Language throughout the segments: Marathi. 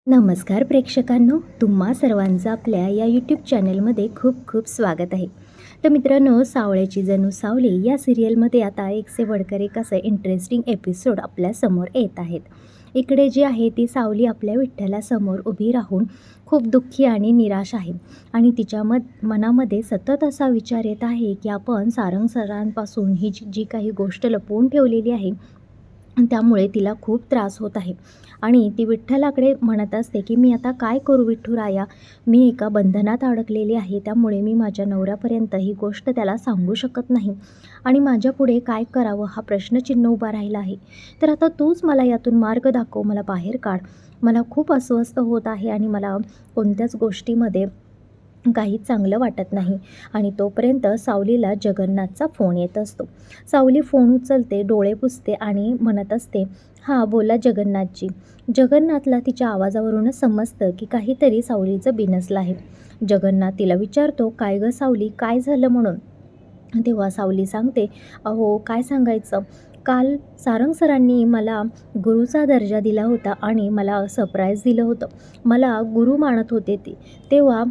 नमस्कार प्रेक्षकांनो, तुम्हा सर्वांचं आपल्या या यूट्यूब चॅनलमध्ये खूप खूप स्वागत आहे. तर मित्रांनो, सावळ्याची जणू सावली या सिरियलमध्ये आता एक से बढ़कर एक असं इंटरेस्टिंग एपिसोड आपल्यासमोर येत आहेत. इकडे जी आहे ती सावली आपल्या विठ्ठलासमोर उभी राहून खूप दुःखी आणि निराश आहे आणि तिच्या मनामध्ये सतत असा विचार येत आहे की आपण सारंग सरांपासून ही जी जी काही गोष्ट लपवून ठेवलेली आहे त्यामुळे तिला खूप त्रास होत आहे आणि ती विठ्ठलाकडे म्हणत असते की मी आता काय करू विठ्ठुराया, मी एका बंधनात अडकलेली आहे. त्यामुळे मी माझ्या नवऱ्यापर्यंत ही गोष्ट त्याला सांगू शकत नाही आणि माझ्यापुढे काय करावं हा प्रश्नचिन्ह उभा राहिला आहे. तर आता तूच मला यातून मार्ग दाखव, मला बाहेर काढ. मला खूप अस्वस्थ होत आहे आणि मला कोणत्याच गोष्टीमध्ये काहीच चांगलं वाटत नाही. आणि तोपर्यंत सावलीला जगन्नाथचा फोन येत असतो. सावली फोन उचलते, डोळे पुसते आणि म्हणत असते, हां बोला जगन्नाथजी. जगन्नाथला तिच्या आवाजावरूनच समजतं की काहीतरी सावलीचं बिनसलं आहे. जगन्नाथ तिला विचारतो, काय गं सावली, काय झालं म्हणून? तेव्हा सावली सांगते, अहो काय सांगायचं, काल सारंग सरांनी मला गुरुचा दर्जा दिला होता आणि मला सरप्राईज दिलं होतं. मला गुरु मानत होते ते. तेव्हा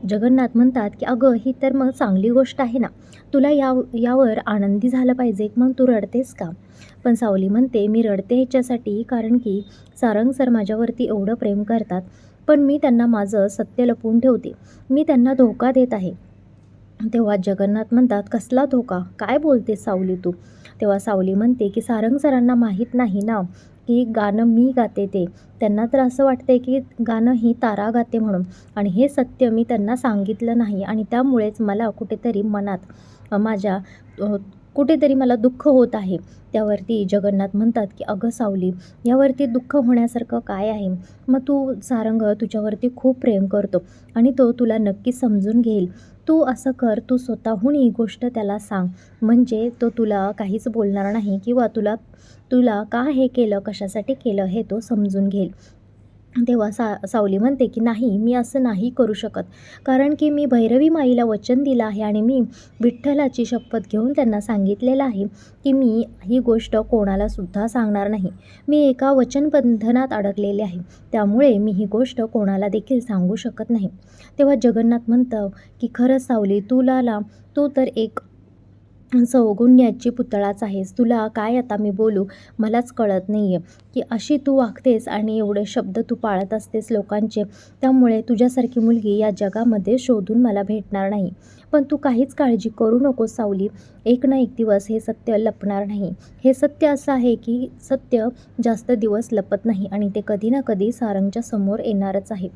जगन्नाथ म्हणतात, की "अगं, ही तर मग चांगली गोष्ट आहे ना. तुला यावर आनंदी झालं पाहिजे. मग तू रडतेस का?" पण सावली म्हणते, "मी रडते ह्याच्यासाठी कारण की सारंग सर माझ्यावरती एवढं प्रेम करतात, पण मी त्यांना माझं सत्य लपवून ठेवते. मी त्यांना धोका देत आहे." तेव्हा जगन्नाथ म्हणतात, "कसला धोका? काय बोलतेस सावली तू?" तेव्हा सावली म्हणते, की "सारंग सरांना माहीत नाही ना, की गाणं मी गाते ते. त्यांना तर असं वाटतंय, की गाणं ही तारा गाते म्हणून आणि हे सत्य मी त्यांना सांगितलं नाही आणि त्यामुळेच मला कुठेतरी मनात माझ्या अ, कुठेतरी मला दुःख होत आहे." त्यावरती जगन्नाथ म्हणतात, की "अगं सावली, यावरती दुःख होण्यासारखं काय आहे? मग तू सारंग तुझ्यावरती खूप प्रेम करतो आणि तो तुला नक्की समजून घेईल. तू असं कर, तू स्वतःहून ही गोष्ट त्याला सांग, म्हणजे तो तुला काहीच बोलणार नाही किंवा तुला तुला का हे केलं, कशासाठी केलं हे तो समजून घेईल." तेव्हा सावली म्हणते, की "नाही, मी असं नाही करू शकत. कारण की मी भैरवी माईला वचन दिलं आहे आणि मी विठ्ठलाची शपथ घेऊन त्यांना सांगितलेलं आहे, की मी ही गोष्ट कोणालासुद्धा सांगणार नाही. मी एका वचनबंधनात अडकलेले आहे. त्यामुळे मी ही गोष्ट कोणाला देखील सांगू शकत नाही." तेव्हा जगन्नाथ म्हणतं, की "खरंच सावली, तू तर एक चौगुण्याची पुतळाच आहेस. तुला काय आता मी बोलू मलाच कळत नाही आहे, की अशी तू वागतेस आणि एवढे शब्द तू पाळत असतेस लोकांचे. त्यामुळे तुझ्यासारखी मुलगी या जगामध्ये शोधून मला भेटणार नाही. पण तू काहीच काळजी करू नकोस सावली. एक ना एक दिवस हे सत्य लपणार नाही. हे सत्य असं आहे, की सत्य जास्त दिवस लपत नाही आणि ते कधी ना कधी सारंगच्या समोर येणारच आहे.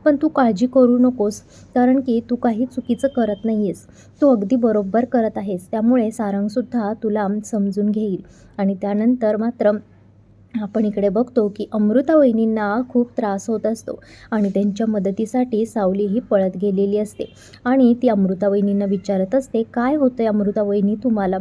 पण तू काळजी करू नकोस, कारण की तू काही चुकीचं करत नाही आहेस. तू अगदी बरोबर करत आहेस. त्यामुळे सारंगसुद्धा तुला समजून घेईल." आणि त्यानंतर मात्र आपण इकडे बघतो, की अमृता वहिनींना खूप त्रास होत असतो आणि त्यांच्या मदतीसाठी सावली ही पळत गेलेली असते आणि ती अमृता वहिनींना विचारत असते, "काय होतंय अमृता वहिनी तुम्हाला?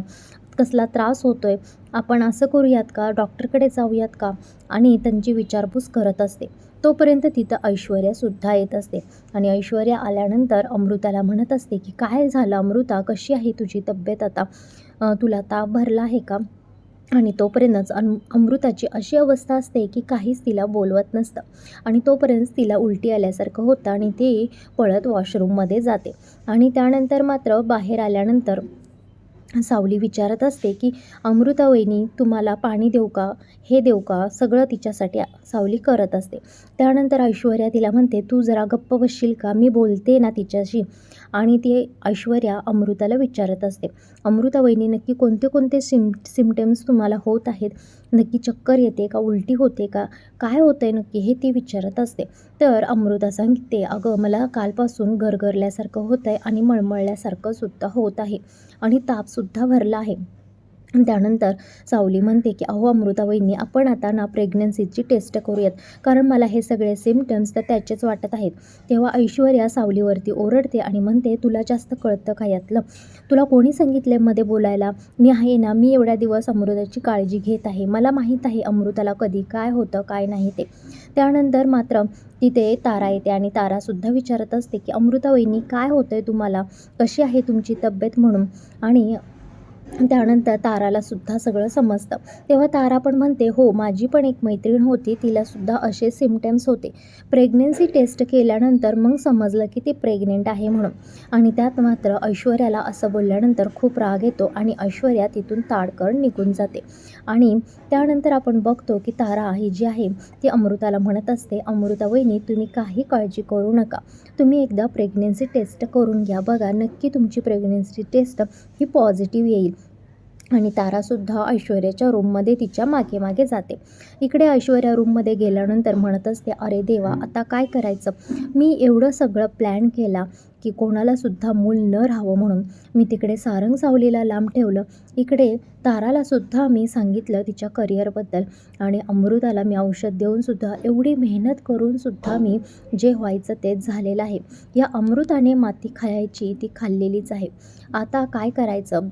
कसला त्रास होतोय? आपण असं करूयात का? डॉक्टरकडे जाऊयात का?" आणि त्यांची विचारपूस करत असते. तोपर्यंत तिथं ऐश्वर्यासुद्धा येत असते आणि ऐश्वर्या आल्यानंतर अमृताला म्हणत असते, की "काय झालं अमृता? कशी आहे तुझी तब्येत आता? तुला ताप भरला आहे का?" आणि तोपर्यंतच अमृताची अशी अवस्था असते, की काहीच तिला बोलवत नसतं आणि तोपर्यंत तिला उलटी आल्यासारखं होतं आणि ती पळत वॉशरूममध्ये जाते आणि त्यानंतर मात्र बाहेर आल्यानंतर सावली विचारत असते, की "अमृता वहिनी, तुम्हाला पाणी देऊ का? हे देऊ का?" सगळं तिच्यासाठी सावली करत असते. त्यानंतर ऐश्वर्या तिला म्हणते, "तू जरा गप्प बसशील का? मी बोलते ना तिच्याशी." आणि ती ऐश्वर्या अमृताला विचारत असते, "अमृता वहिनी, नक्की कोणते कोणते सिम्प्टम्स तुम्हाला होत आहेत? नक्की चक्कर येते का? उलटी होते का? काय होतंय नक्की?" हे ती विचारत असते. तर अमृता सांगते, "अगं, मला कालपासून गरगरल्यासारखं होतंय आणि मळमळल्यासारखं सुद्धा होत आहे आणि तापसुद्धा भरला आहे." आणि त्यानंतर सावली म्हणते, की "अहो अमृता वहिनी, आपण आता ना प्रेग्नन्सीची टेस्ट करूयात, कारण मला हे सगळे सिम्प्टम्स तर त्याचेच वाटत आहेत." तेव्हा ऐश्वर्या सावलीवरती ओरडते आणि म्हणते, "तुला जास्त कळतं का यातलं? तुला कोणी सांगितलंय मध्ये बोलायला? मी आहे ना, मी एवढ्या दिवस अमृताची काळजी घेत आहे. मला माहीत आहे अमृताला कधी काय होतं, काय नाही ते." त्यानंतर मात्र तिथे तारा येते आणि तारासुद्धा विचारत असते, की "अमृता वहिनी, काय होतंय तुम्हाला? कशी आहे तुमची तब्येत?" म्हणून. आणि त्यानंतर तारालासुद्धा सगळं समजतं. तेव्हा तारा पण म्हणते, हो माझी पण एक मैत्रीण होती, तिलासुद्धा असे सिम्प्टम्स होते. प्रेग्नन्सी टेस्ट केल्यानंतर मग समजलं की ती प्रेग्नेंट आहे म्हणून. आणि त्यात मात्र ऐश्वर्याला असं बोलल्यानंतर खूप राग येतो आणि ऐश्वर्या तिथून ताडकन निघून जाते. आणि त्यानंतर आपण बघतो की तारा ही जी आहे ती अमृताला म्हणत असते, अमृता वहिनी तुम्ही काही काळजी करू नका, तुम्ही एकदा प्रेग्नन्सी टेस्ट करून घ्या, बघा नक्की तुमची प्रेग्नन्सी टेस्ट ही पॉझिटिव्ह येईल. आणि तारासुद्धा ऐश्वर्याच्या रूममध्ये तिच्या मागे मागे जाते. इकडे ऐश्वर्या रूममध्ये गेल्यानंतर म्हणत असते, अरे देवा आता काय करायचं, मी एवढं सगळं प्लॅन केला की कोणालासुद्धा मूल न राहावं म्हणून. मी तिकडे सारंग सावलीला लांब ठेवलं, इकडे तारालासुद्धा मी सांगितलं तिच्या करिअरबद्दल, आणि अमृताला मी औषध देऊनसुद्धा एवढी मेहनत करूनसुद्धा मी जे व्हायचं तेच झालेलं आहे. या अमृताने माती खायची ती खाल्लेलीच आहे, आता काय करायचं.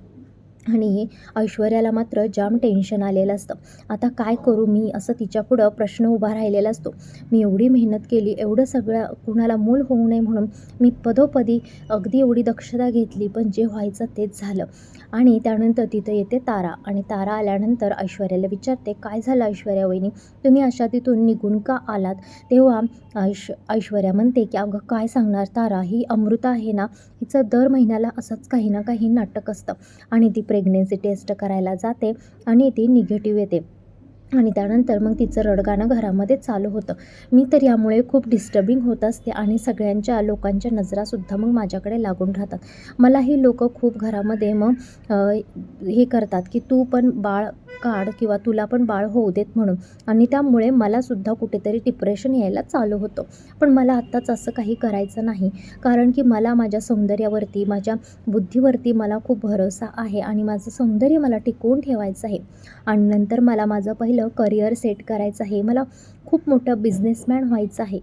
आणि ऐश्वर्याला मात्र जाम टेन्शन आलेलं असतं. आता काय करू मी, असं तिच्यापुढं प्रश्न उभा राहिलेला असतो. मी एवढी मेहनत केली, एवढं सगळं कुणाला मूल होऊ नये म्हणून मी पदोपदी अगदी एवढी दक्षता घेतली, पण जे व्हायचं तेच झालं. आणि त्यानंतर तिथं येते तारा, आणि तारा आल्यानंतर ऐश्वर्याला विचारते, काय झालं ऐश्वर्या वहिनी, तुम्ही अशा तिथून निघून का आलात. तेव्हा ऐश्वर्या म्हणते की अगं काय सांगणार तारा, ही अमृता आहे ना, हिचं दर महिन्याला असंच काही ना काही नाटक असतं. आणि ती प्रेग्नन्सी टेस्ट करायला जाते आणि ती निगेटिव्ह येते. आणि त्यानंतर मग तिचं रडगाणं घरामध्ये चालू होतं. मी तर यामुळे खूप डिस्टर्बिंग होत असते आणि सगळ्यांच्या लोकांच्या नजरासुद्धा मग माझ्याकडे लागून राहतात. मलाही लोक खूप घरामध्ये मग हे करतात की तू पण बाळ काढ किंवा तुला पण बाळ होऊ देत म्हणून. आणि त्यामुळे मलासुद्धा कुठेतरी डिप्रेशन यायला चालू होतं. पण मला आत्ताच असं काही करायचं नाही, कारण की मला माझ्या सौंदर्यावरती, माझ्या बुद्धीवरती मला खूप भरोसा आहे आणि माझं सौंदर्य मला टिकवून ठेवायचं आहे. आणि नंतर मला माझं पहिलं करिअर सेट करायचं आहे, मला खूप मोठं बिझनेसमॅन व्हायचं आहे.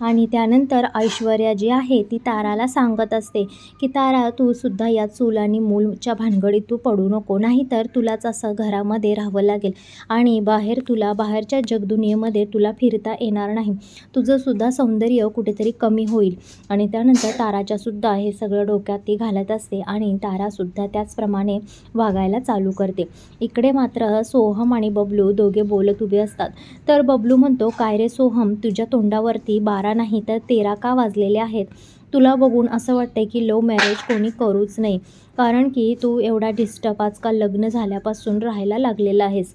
आणि त्यानंतर ऐश्वर्या जी आहे ती ताराला सांगत असते की तारा तू सुद्धा या चूल आणि मूलच्या भानगडीत तू पडू नको, नाहीतर तुलाच असं घरामध्ये राहावं लागेल आणि तुला बाहेरच्या जगदुनियेमध्ये तुला फिरता येणार नाही, तुझंसुद्धा सौंदर्य कुठेतरी कमी होईल. आणि त्यानंतर ताराच्यासुद्धा हे सगळं डोक्यात ती घालत असते आणि तारासुद्धा त्याचप्रमाणे वागायला चालू करते. इकडे मात्र सोहम आणि बबलू दोघे बोलत उभे असतात. तर बबलू म्हणतो, काय रे सोहम, तुझ्या तोंडावरती 12 नाही तर 13 का वाजलेले आहेत. तुला बघून असं वाटतंय की लव्ह मॅरेज कोणी करूच नाही, कारण की तू एवढा डिस्टर्ब आजकाल लग्न झाल्यापासून राहायला लागलेला आहेस.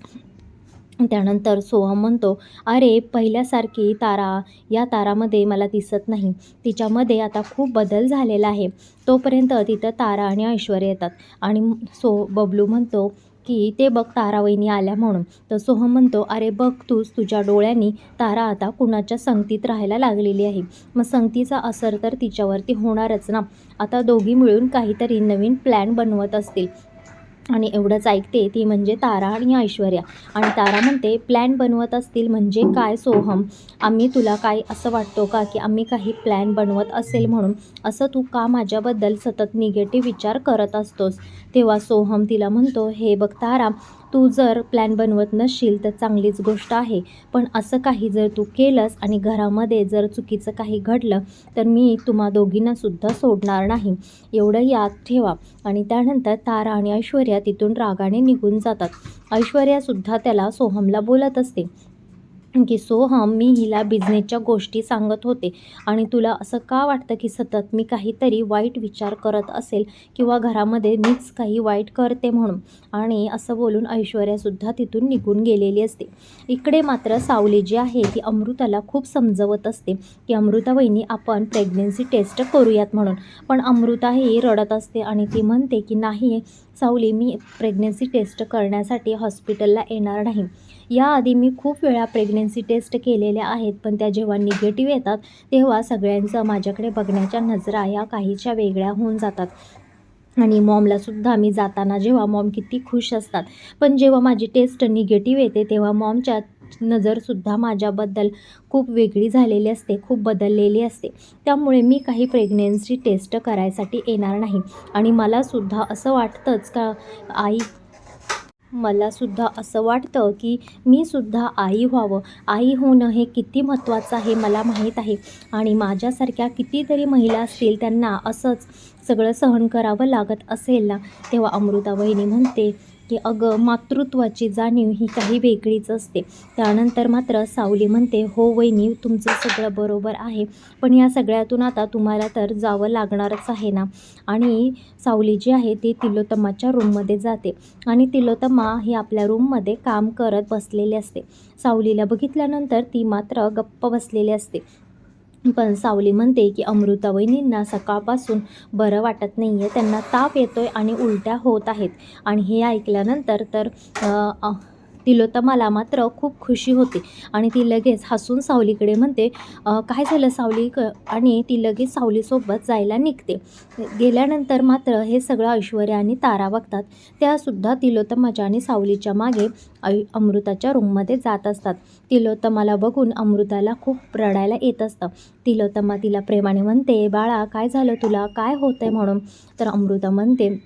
त्यानंतर सोहम म्हणतो, अरे पहिल्यासारखी तारा या तारामध्ये मला दिसत नाही, तिच्यामध्ये आता खूप बदल झालेला आहे. तोपर्यंत तिथं तारा आणि ऐश्वर्या येतात आणि बबलू म्हणतो की ते बघ तारावहिनी आल्या म्हणून. तर सोहम म्हणतो, अरे बघ तूच तुझ्या डोळ्यांनी, तारा आता कुणाच्या संगतीत राहायला लागलेली आहे, मग संगतीचा असर तर तिच्यावरती होणारच ना. आता दोघी मिळून काहीतरी नवीन प्लॅन बनवत असतील. आणि एवढंच ऐकते ती म्हणजे तारा आणि ऐश्वर्या. आणि तारा म्हणते, प्लॅन बनवत असतील म्हणजे काय सोहम, आम्ही तुला काय असं वाटतो का की आम्ही काही प्लॅन बनवत असेल म्हणून असं तू का माझ्याबद्दल सतत निगेटिव्ह विचार करत असतोस. तेव्हा सोहम तिला म्हणतो, हे बघ तारा, तू जर प्लॅन बनवत नसशील तर चांगलीच गोष्ट आहे, पण असं काही जर तू केलंस आणि घरामध्ये जर चुकीचं काही घडलं तर मी तुम्हा दोघींनासुद्धा सोडणार नाही, एवढं याद ठेवा. आणि त्यानंतर तारा आणि ऐश्वर्या तिथून रागाने निघून जातात. ऐश्वर्यासुद्धा त्याला सोहमला बोलत असते की सोहम, मी हिला बिझनेसच्या गोष्टी सांगत होते आणि तुला असं का वाटतं की सतत मी काहीतरी वाईट विचार करत असेल किंवा घरामध्ये मीच काही वाईट करते म्हणून. आणि असं बोलून ऐश्वर्यासुद्धा तिथून निघून गेलेली असते. इकडे मात्र सावली जी आहे ती अमृताला खूप समजवत असते की अमृता वहिनी आपण प्रेग्नन्सी टेस्ट करूयात म्हणून. पण अमृताही रडत असते आणि ती म्हणते की नाही सावली, मी प्रेग्नन्सी टेस्ट करण्यासाठी हॉस्पिटलला येणार नाही. याआधी मी खूप वेळा प्रेग्नन्सी टेस्ट केलेल्या आहेत, पण त्या जेव्हा निगेटिव्ह येतात तेव्हा सगळ्यांचं माझ्याकडे बघण्याच्या नजरा या काहीच्या वेगळ्या होऊन जातात. आणि मॉमलासुद्धा मी जाताना जेव्हा मॉम किती खुश असतात, पण जेव्हा माझी टेस्ट निगेटिव्ह येते तेव्हा मॉमच्या नजरसुद्धा माझ्याबद्दल खूप वेगळी झालेली असते, खूप बदललेली असते. त्यामुळे मी काही प्रेग्नन्सी टेस्ट करायसाठी येणार नाही. आणि मलासुद्धा असं वाटतंच का आई मलासुद्धा असं वाटतं की मी सुद्धा आई व्हावं. आई होणं हे किती महत्त्वाचं आहे मला माहीत आहे आणि माझ्यासारख्या कितीतरी महिला असतील त्यांना असंच सगळं सहन करावं लागत असेल ना. तेव्हा अमृता वहिनी म्हणते की अगं मातृत्वाची जाणीव ही काही वेगळीच असते. त्यानंतर मात्र सावली म्हणते, हो वहिनी तुमचं सगळं बरोबर आहे, पण या सगळ्यातून आता तुम्हाला तर जावं लागणारच आहे ना. आणि सावली जी आहे ती तिलोत्तमाच्या रूममध्ये जाते आणि तिलोत्तमा ही आपल्या रूममध्ये काम करत बसलेली असते. सावलीला बघितल्यानंतर ती मात्र गप्प बसलेली असते. पण सावली म्हणते की अमृता वहिनींना सकाळपासून बरं वाटत नाही आहे, त्यांना ताप येतोय आणि उलट्या होत आहेत. आणि हे ऐकल्यानंतर तर तिलोत्तमाला मात्र खूप खुशी होते आणि ती लगेच हसून सावलीकडे म्हणते, काय झालं सावली आणि ती लगेच सावलीसोबत जायला निघते. गेल्यानंतर मात्र हे सगळं ऐश्वर्या आणि तारा बघतात. त्यासुद्धा तिलोत्तमाच्या आणि सावलीच्या मागे अमृताच्या रूममध्ये जात असतात. तिलोत्तमाला बघून अमृताला खूप रडायला येत असतं. तिलोत्तमा तिला प्रेमाने म्हणते, बाळा काय झालं तुला, काय होतंय म्हणून. तर अमृता म्हणते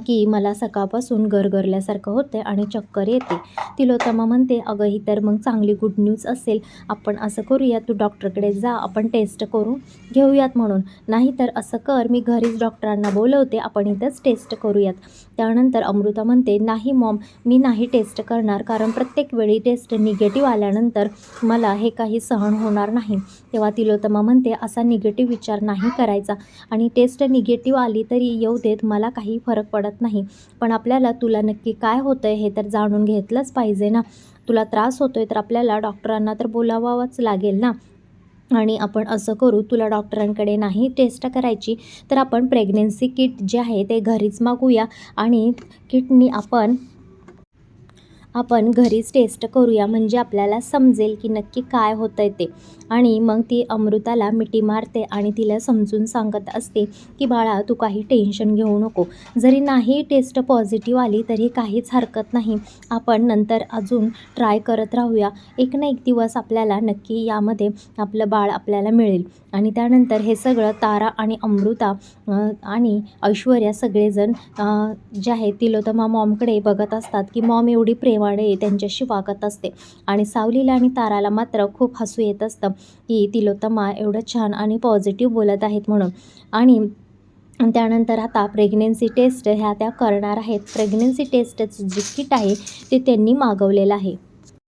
की मला सकाळपासून गरगरल्यासारखं होतं आणि चक्कर येते. तिलोत्तमा म्हणते, अगं ही तर मग चांगली गुड न्यूज असेल, आपण असं करूया तू डॉक्टरकडे जा, आपण टेस्ट करून घेऊयात म्हणून. नाहीतर असं कर, मी घरीच डॉक्टरांना बोलवते, आपण इथंच टेस्ट करूयात. त्यानंतर अमृता म्हणते, नाही मॉम मी नाही टेस्ट करणार, कारण प्रत्येक वेळी टेस्ट निगेटिव्ह आल्यानंतर मला हे काही सहन होणार नाही. तेव्हा तिलोत्तमा म्हणते, असा निगेटिव्ह विचार नाही करायचा आणि टेस्ट निगेटिव्ह आली तरी येऊ देत, मला काही फरक पडत नाही, पण आपल्याला तुला नक्की काय होतं आहे हे तर जाणून घेतलंच पाहिजे ना. तुला त्रास होतो आहे तर आपल्याला डॉक्टरांना तर बोलावावंच लागेल ना. आणि आपण असं करू, तुला डॉक्टरांकडे नाही टेस्ट करायची तर आपण प्रेग्नन्सी किट जे आहे ते घरीच मागूया आणि किटनी आपण घरीच टेस्ट करूया, म्हणजे आपल्याला समजेल की नक्की काय होतं आहे ते. आणि मग ती अमृताला मिठी मारते आणि तिला समजून सांगत असते की बाळा तू काही टेन्शन घेऊ नको, जरी नाही टेस्ट पॉझिटिव्ह आली तरी काहीच हरकत नाही, आपण नंतर अजून ट्राय करत राहूया, एक ना एक दिवस आपल्याला नक्की यामध्ये आपलं बाळ आपल्याला मिळेल. आणि त्यानंतर हे सगळं तारा आणि अमृता आणि ऐश्वर्या सगळेजण जे आहे तिलोत्तमा मॉमकडे बघत असतात की मॉम एवढी प्रेमाने त्यांच्याशी वागत असते. आणि सावलीला आणि ताराला मात्र खूप हसू येत असतं की तिलोत्तमा एवढं छान आणि पॉझिटिव्ह बोलत आहेत म्हणून. आणि त्यानंतर आता प्रेग्नन्सी टेस्ट ह्या त्या करणार आहेत. प्रेग्नन्सी टेस्टचं जे किट आहे ते त्यांनी मागवलेलं आहे.